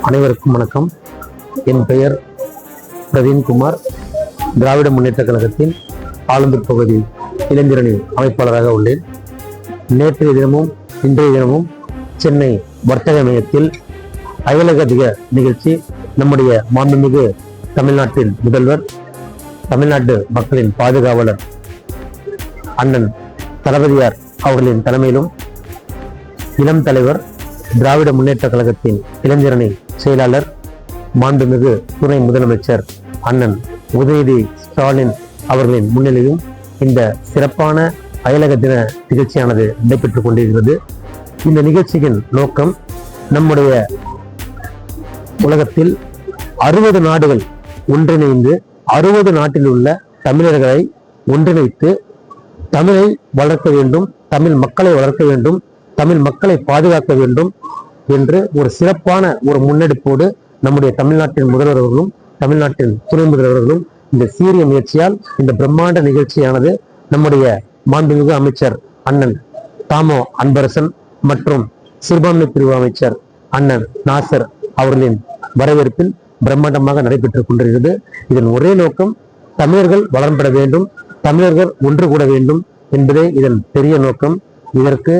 அனைவருக்கும் வணக்கம். என் பெயர் பிரவீன்குமார். திராவிட முன்னேற்ற கழகத்தின் ஆலந்தூர் பகுதி இளைஞரணி அமைப்பாளராக உள்ளேன். நேற்றைய தினமும் இன்றைய தினமும் சென்னை வர்த்தக மையத்தில் அயலக நிகழ்ச்சி நம்முடைய மாண்புமிகு தமிழ்நாட்டின் முதல்வர், தமிழ்நாட்டு மக்களின் பாதுகாவலர் அண்ணன் தளபதியார் அவர்களின் தலைமையிலும், இளம் தலைவர், திராவிட முன்னேற்ற கழகத்தின் இளைஞரணி செயலாளர், மாண்புமிகு துணை முதலமைச்சர் அண்ணன் உதயநிதி ஸ்டாலின் அவர்களின் முன்னிலையும் இந்த சிறப்பான அயலக தின நிகழ்ச்சியானது நடைபெற்றுக் கொண்டிருக்கிறது. இந்த நிகழ்ச்சியின் நோக்கம், நம்முடைய உலகத்தில் 60 நாடுகள் ஒன்றிணைந்து 60 நாட்டில் உள்ள தமிழர்களை ஒன்றிணைத்து தமிழை வளர்க்க வேண்டும், தமிழ் மக்களை வளர்க்க வேண்டும், தமிழ் மக்களை பாதுகாக்க வேண்டும் என்று ஒரு சிறப்பான ஒரு முன்னெடுப்போடு நம்முடைய தமிழ்நாட்டின் முதல்வர்களும் தமிழ்நாட்டின் துணை முதல்வர்களும் இந்த சீரிய முயற்சியால் இந்த பிரம்மாண்ட நிகழ்ச்சியானது நம்முடைய மாண்புமிகு அமைச்சர் அண்ணன் தாமோ அன்பரசன் மற்றும் சிறுபான்மை பிரிவு அமைச்சர் அண்ணன் நாசர் அவர்களின் வரவேற்பில் பிரம்மாண்டமாக நடைபெற்றுக் கொண்டிருக்கிறது. இதன் ஒரே நோக்கம், தமிழர்கள் வளம்பட வேண்டும், தமிழர்கள் ஒன்று கூட வேண்டும் என்பதே இதன் பெரிய நோக்கம். இதற்கு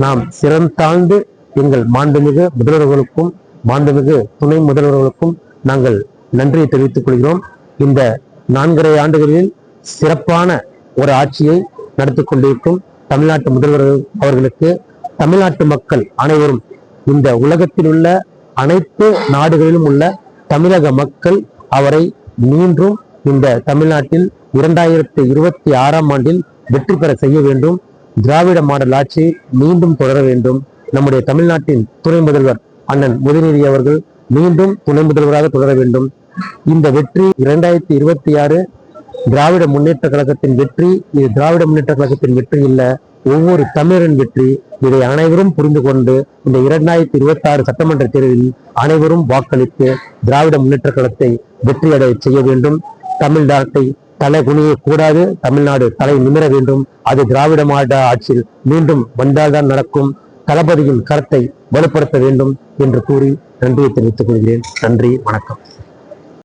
நாம் சிறந்தாழ்ந்து எங்கள் மாண்புமிகு முதல்வர்களுக்கும் மாண்புமிகு துணை முதல்வர்களுக்கும் நாங்கள் நன்றியை தெரிவித்துக் கொள்கிறோம். இந்த 4.5 ஆண்டுகளில் சிறப்பான ஒரு ஆட்சியை நடத்தி கொண்டிருக்கும் தமிழ்நாட்டு முதல்வர்கள் அவர்களுக்கு தமிழ்நாட்டு மக்கள் அனைவரும், இந்த உலகத்தில் உள்ள அனைத்து நாடுகளிலும் உள்ள தமிழக மக்கள் அவரை மீண்டும் இந்த தமிழ்நாட்டில் 2026ஆம் ஆண்டில் வெற்றி பெற செய்ய வேண்டும். திராவிட மாடல் ஆட்சியை மீண்டும் தொடர வேண்டும். நம்முடைய தமிழ்நாட்டின் துணை முதல்வர் அண்ணன் உதயநிதி அவர்கள் மீண்டும் துணை முதல்வராக தொடர வேண்டும். இந்த வெற்றி 2026 திராவிட முன்னேற்ற கழகத்தின் வெற்றி. இது திராவிட முன்னேற்ற கழகத்தின் வெற்றி இல்ல, ஒவ்வொரு தமிழரின் வெற்றி. இதை அனைவரும் புரிந்து கொண்டு இந்த 2026 சட்டமன்ற தேர்தலில் அனைவரும் வாக்களித்து திராவிட முன்னேற்ற கழகத்தை வெற்றியடைய செய்ய வேண்டும். தமிழ்நாட்டை தலை குனிய கூடாது, தமிழ்நாடு தலை நிமிர வேண்டும். அது திராவிட மாடல் ஆட்சியில் மீண்டும் வந்தால்தான் நடக்கும். தளபதியின் கருத்தை வலுப்படுத்த வேண்டும் என்று கூறி நன்றியை தெரிவித்துக் கொள்கிறேன். நன்றி, வணக்கம்.